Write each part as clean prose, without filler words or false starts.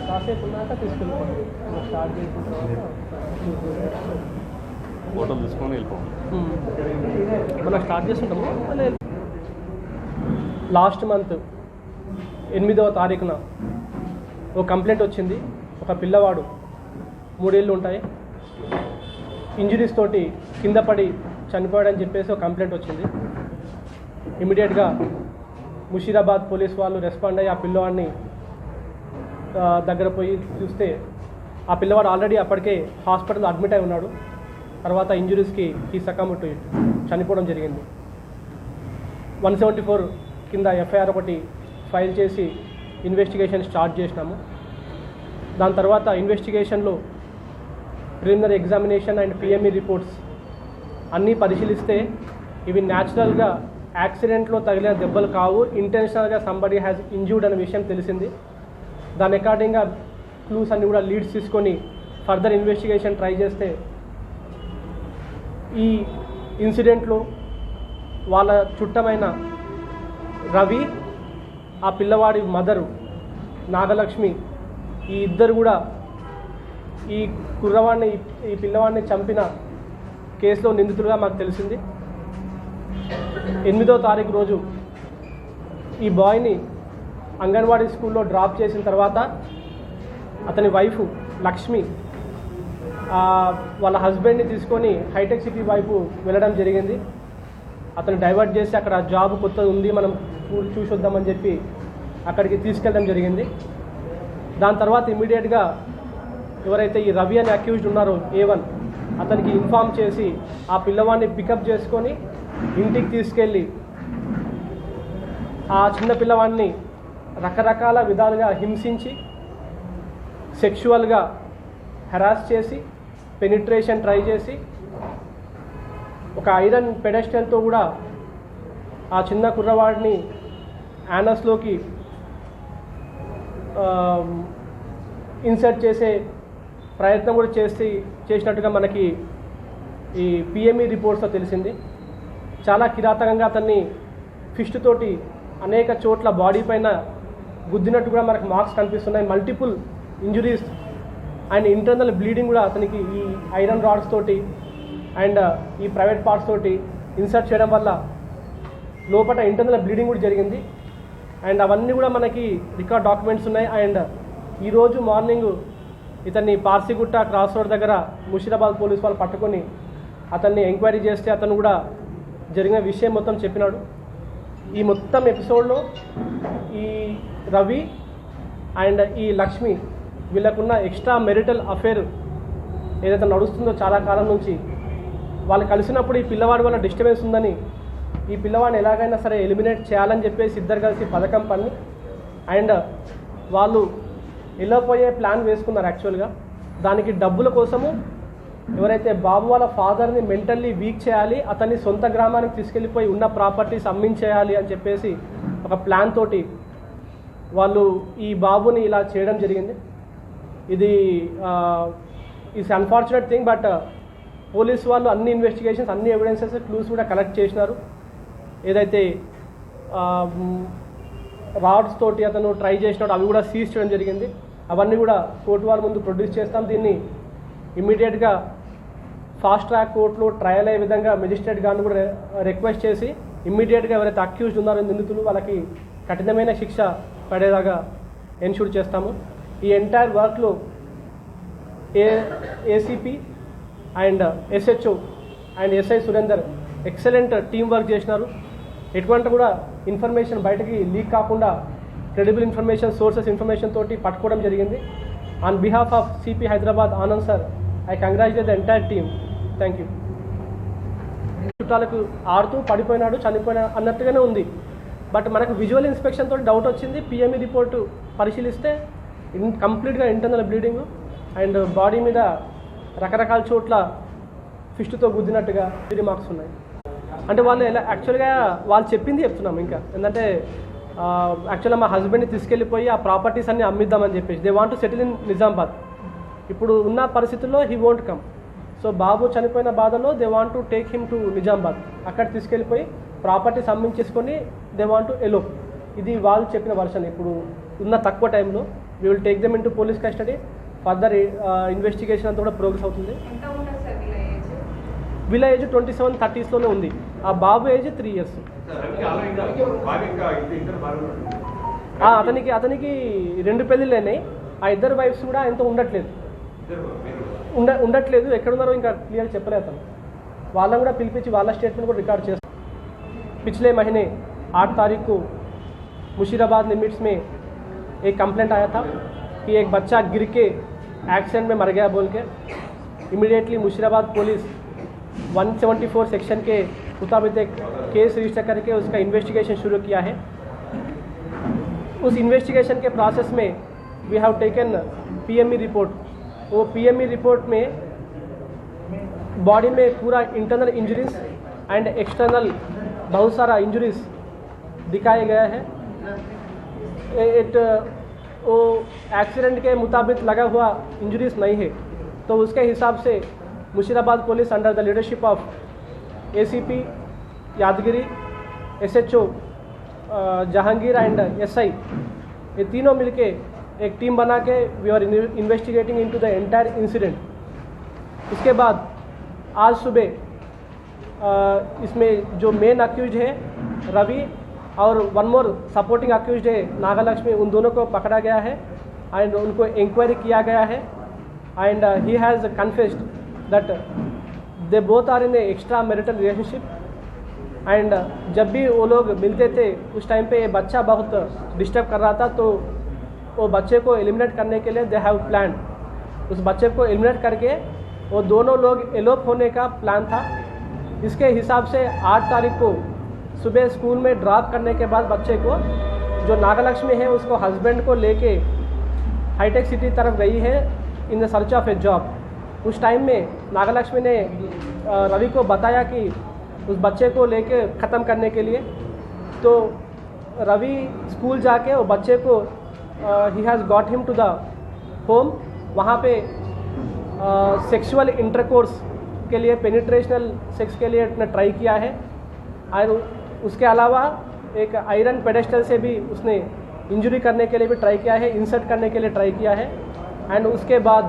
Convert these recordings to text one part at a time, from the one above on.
కాసేపు ఉన్నాక తీసుకెళ్ళిపోండి. స్టార్ట్ చేసిన తర్వాత ఫోటోలు తీసుకొని వెళ్ళిపోండి. మనం స్టార్ట్ చేస్తుంటాము. లాస్ట్ మంత్ 8వ తారీఖున ఒక కంప్లైంట్ వచ్చింది. ఒక పిల్లవాడు 3 ఏళ్ళు ఉంటాయి, ఇంజరీస్ తోటి కింద పడి చనిపోయాడని చెప్పేసి ఒక కంప్లైంట్ వచ్చింది. ఇమీడియట్గా ముషీరాబాద్ పోలీస్ వాళ్ళు రెస్పాండ్ అయ్యి ఆ పిల్లవాడిని దగ్గర పోయి చూస్తే ఆ పిల్లవాడు ఆల్రెడీ అప్పటికే హాస్పిటల్లో అడ్మిట్ అయి ఉన్నాడు. తర్వాత ఇంజరీస్కి ఈ సకాముట్టు చనిపోవడం జరిగింది. 174 కింద ఎఫ్ఐఆర్ ఒకటి ఫైల్ చేసి ఇన్వెస్టిగేషన్ స్టార్ట్ చేసినాము. దాని తర్వాత ఇన్వెస్టిగేషన్లో preliminary examination and PME reports అన్నీ పరిశీలిస్తే ఇవి న్యాచురల్గా యాక్సిడెంట్లో తగిలిన దెబ్బలు కావు, ఇంటెన్షనల్గా సంబడి హ్యాస్ ఇంజ్యూర్డ్ అనే విషయం తెలిసింది. దాని అకార్డింగ్గా క్లూస్ అన్ని కూడా లీడ్స్ తీసుకొని ఫర్దర్ ఇన్వెస్టిగేషన్ ట్రై చేస్తే ఈ ఇన్సిడెంట్లో వాళ్ళ చుట్టమైన రవి, ఆ పిల్లవాడి మదరు నాగలక్ష్మి, ఈ ఇద్దరు కూడా ఈ పిల్లవాడిని చంపిన కేసులో నిందితులుగా మాకు తెలిసింది. 8వ తారీఖు రోజు ఈ బాయ్ని అంగన్వాడీ స్కూల్లో డ్రాప్ చేసిన తర్వాత అతని వైఫ్ లక్ష్మి వాళ్ళ హస్బెండ్ని తీసుకొని హైటెక్ సిటీ వైపు వెళ్ళడం జరిగింది. అతను డైవర్ట్ చేసి అక్కడ జాబ్ కొత్తది ఉంది, మనం చూసొద్దామని చెప్పి అక్కడికి తీసుకెళ్ళడం జరిగింది. దాని తర్వాత ఇమీడియట్గా ఎవరైతే ఈ రవి అని అక్యూజ్డ్ ఉన్నారో A1 అతనికి ఇన్ఫామ్ చేసి ఆ పిల్లవాడిని పికప్ చేసుకొని ఇంటికి తీసుకెళ్ళి ఆ చిన్న పిల్లవాడిని రకరకాల విధాలుగా హింసించి సెక్షువల్గా హెరాస్ చేసి పెనిట్రేషన్ ట్రై చేసి ఒక ఐరన్ పెడెస్టల్తో కూడా ఆ చిన్న కుర్రవాడిని యానస్లోకి ఇన్సర్ట్ చేసే ప్రయత్నం కూడా చేసినట్టుగా మనకి ఈ పిఎంఈ రిపోర్ట్స్లో తెలిసింది. చాలా కిరాతకంగా అతన్ని ఫిస్ట్ తోటి అనేక చోట్ల బాడీ పైన గుద్దినట్టు కూడా మనకు మార్క్స్ కనిపిస్తున్నాయి. Multiple injuries and internal bleeding కూడా అతనికి ఈ ఐరన్ రాడ్స్ తోటి అండ్ ఈ ప్రైవేట్ పార్ట్స్ తోటి ఇన్సర్ట్ చేయడం వల్ల లోపల ఇంటర్నల్ బ్లీడింగ్ కూడా జరిగింది. అండ్ అవన్నీ కూడా మనకి రికార్డ్ డాక్యుమెంట్స్ ఉన్నాయి. అండ్ ఈరోజు మార్నింగ్ ఇతన్ని పార్సిగుట్ట క్రాస్ రోడ్ దగ్గర ముషీరాబాద్ పోలీస్ వాళ్ళు పట్టుకొని అతన్ని ఎంక్వైరీ చేస్తే అతను కూడా జరిగిన విషయం మొత్తం చెప్పినాడు. ఈ మొత్తం ఎపిసోడ్లో ఈ రవి అండ్ ఈ లక్ష్మి వీళ్ళకున్న ఎక్స్ట్రా మెరిటల్ అఫేర్ ఏదైతే నడుస్తుందో చాలా కాలం నుంచి, వాళ్ళు కలిసినప్పుడు ఈ పిల్లవాడి వల్ల డిస్టర్బెన్స్ ఉందని ఈ పిల్లవాడిని ఎలాగైనా సరే ఎలిమినేట్ చేయాలని చెప్పేసి ఇద్దరు కలిసి పథకం పని అండ్ వాళ్ళు వెళ్ళిపోయే ప్లాన్ వేసుకున్నారు. యాక్చువల్గా దానికి డబ్బుల కోసము ఎవరైతే బాబు వాళ్ళ ఫాదర్ని మెంటల్లీ వీక్ చేయాలి, అతన్ని సొంత గ్రామానికి తీసుకెళ్ళిపోయి ఉన్న ప్రాపర్టీస్ అమ్మించేయాలి అని చెప్పేసి ఒక ప్లాన్ తోటి వాళ్ళు ఈ బాబుని ఇలా చేయడం జరిగింది. ఇది is unfortunate thing. But police వాళ్ళు అన్ని ఇన్వెస్టిగేషన్స్, అన్ని ఎవిడెన్సెస్, క్లూస్ కూడా కలెక్ట్ చేసినారు. ఏదైతే రాడ్స్ తోటి అతను ట్రై చేసినాడు అవి కూడా సీజ్ చేయడం జరిగింది. అవన్నీ కూడా కోర్టు వాళ్ళ ముందు ప్రొడ్యూస్ చేస్తాం. దీన్ని ఇమ్మీడియట్గా ఫాస్ట్ ట్రాక్ కోర్టులో ట్రయల్ అయ్యే విధంగా మెజిస్ట్రేట్ గారిని కూడా రిక్వెస్ట్ చేసి ఇమ్మీడియట్గా ఎవరైతే అక్యూజ్డ్ ఉన్నారో నిందితులు వాళ్ళకి కఠినమైన శిక్ష పడేలాగా ఎన్షూర్ చేస్తాము. ఈ ఎంటైర్ వర్క్లో ACP and SHO and SI Surender excellent team work చేసినారు. ఎటువంటి కూడా ఇన్ఫర్మేషన్ బయటకి లీక్ కాకుండా క్రెడిబుల్ ఇన్ఫర్మేషన్, సోర్సెస్ ఇన్ఫర్మేషన్ తోటి పట్టుకోవడం జరిగింది. On behalf of CP Hyderabad Anand sir, I congratulate the entire team. Thank you. చుట్టాలకు ఆడుతూ పడిపోయినాడు, చనిపోయినా అన్నట్టుగానే ఉంది. బట్ మనకు విజువల్ ఇన్స్పెక్షన్ తోటి డౌట్ వచ్చింది. పిఎంఈ రిపోర్టు పరిశీలిస్తే కంప్లీట్గా ఇంటర్నల్ బ్లీడింగ్ అండ్ బాడీ మీద రకరకాల చోట్ల ఫిస్ట్తో గుద్దినట్టుగా రిమార్క్స్ ఉన్నాయి. అంటే వాళ్ళు ఎలా యాక్చువల్గా వాళ్ళు చెప్పింది చెప్తున్నాం. ఇంకా ఏంటంటే యాక్చువల్గా మా హస్బెండ్ని తీసుకెళ్ళిపోయి ఆ ప్రాపర్టీస్ అన్ని అమ్మిద్దామని చెప్పేసి they want to settle in Nizamabad. ఇప్పుడు ఉన్న పరిస్థితుల్లో హీ వోంట్ కమ్. సో బాబు చనిపోయిన బాధలో they want to take him to Nizamabad. అక్కడ తీసుకెళ్ళిపోయి ప్రాపర్టీస్ అమ్మించేసుకొని దే వాంట్ టు ఎలోప్. ఇది వాళ్ళు చెప్పిన వర్షన్. ఇప్పుడు ఉన్న తక్కువ టైంలో we will take them in to police custody. Further investigation అంతా కూడా ప్రోగ్రెస్ అవుతుంది. వీళ్ళ ఏజ్ 27-30s ఉంది. ఆ బాబు ఏజ్ 3 years. అతనికి 2 పెళ్ళిళ్ళు అయినాయి. ఆ 2 వైఫ్స్ కూడా ఎంతో ఉండట్లేదు. ఎక్కడున్నారో ఇంకా క్లియర్ చెప్పలేదు అతను. వాళ్ళని కూడా పిలిపించి వాళ్ళ స్టేట్మెంట్ కూడా रिकॉर्ड చేస్తారు. पिछले महीने 8 तारीख को मुशीराबाद लिमिट्स में एक कंप्लेंट आया था कि एक बच्चा गिर के एक्सीडेंट में मर गया बोल के. इमीडिएटली मुशीराबाद पुलिस 174 सेक्शन के मुताबिक एक केस रजिस्टर करके उसका इन्वेस्टिगेशन शुरू किया है. उस इन्वेस्टिगेशन के प्रोसेस में we have taken PME report. वो पीएमई रिपोर्ट में बॉडी में पूरा इंटरनल इंजरीज एंड एक्सटर्नल बहुत सारा इंजरीज दिखाए गया है. वो एक्सीडेंट के मुताबिक लगा हुआ इंजरीज नहीं है. तो उसके हिसाब से Musheerabad police under the leadership of ACP Yadagiri, SHO Jahangir and SI, ये तीनों मिलके एक टीम बना के we are investigating into the entire incident. इसके बाद आज सुबह इसमें जो मेन अक्यूज है रवि और वन मोर सपोर्टिंग अक्यूज है नागलक्ष्मी, उन दोनों को पकड़ा गया है एंड उनको इंक्वायरी किया गया है. And he has confessed that they both are in a extra marital relationship. And जब भी वो लोग मिलते थे उस टाइम पे ये बच्चा बहुत डिस्टर्ब कर रहा था. तो वो बच्चे को एलिमिनेट करने के लिए दे हैव प्लान. उस बच्चे को एलिमिनेट करके वो दोनों लोग एलोप होने का प्लान था. इसके हिसाब से 8 तारीख को सुबह स्कूल में ड्रॉप करने के बाद बच्चे को जो नागलक्ष्मी है उसको हस्बैंड को लेके हाईटेक सिटी तरफ गई है in the search of A job. उस टाइम में नागलक्ष्मी ने रवि को बताया कि उस बच्चे को लेके ख़त्म करने के लिए. तो रवि स्कूल जाके वो बच्चे को he has got him to the home. वहाँ पे सेक्सुअल इंटरकोर्स के लिए, पेनिट्रेशनल सेक्स के लिए उसने ट्राई किया है. और उसके अलावा एक आयरन पेडेस्टल से भी उसने इंजरी करने के लिए भी ट्राई किया है, इंसर्ट करने के लिए ट्राई किया है. एंड उसके बाद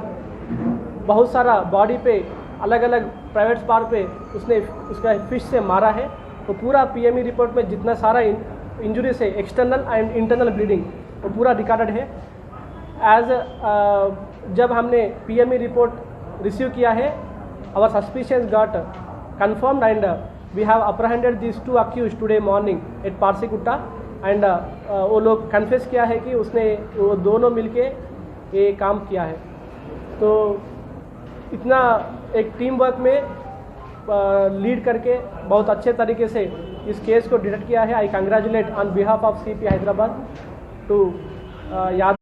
बहुत सारा बॉडी पे अलग अलग प्राइवेट पार्ट पे उसने उसका फिश से मारा है. तो पूरा पीएमई रिपोर्ट में जितना सारा इंजरीज है, एक्सटर्नल एंड इंटरनल ब्लीडिंग, वो पूरा रिकॉर्डेड है. एज जब हमने पीएमई रिपोर्ट रिसीव किया है, our suspicions got confirmed and we have apprehended these 2 accused today morning at Parsigutta. And वो लोग कन्फेस किया है कि उसने वो दोनों मिलके ये काम किया है. तो इतना एक टीम वर्क में लीड करके बहुत अच्छे तरीके से इस केस को डिटेक्ट किया है. I congratulate on behalf of CP Hyderabad to याद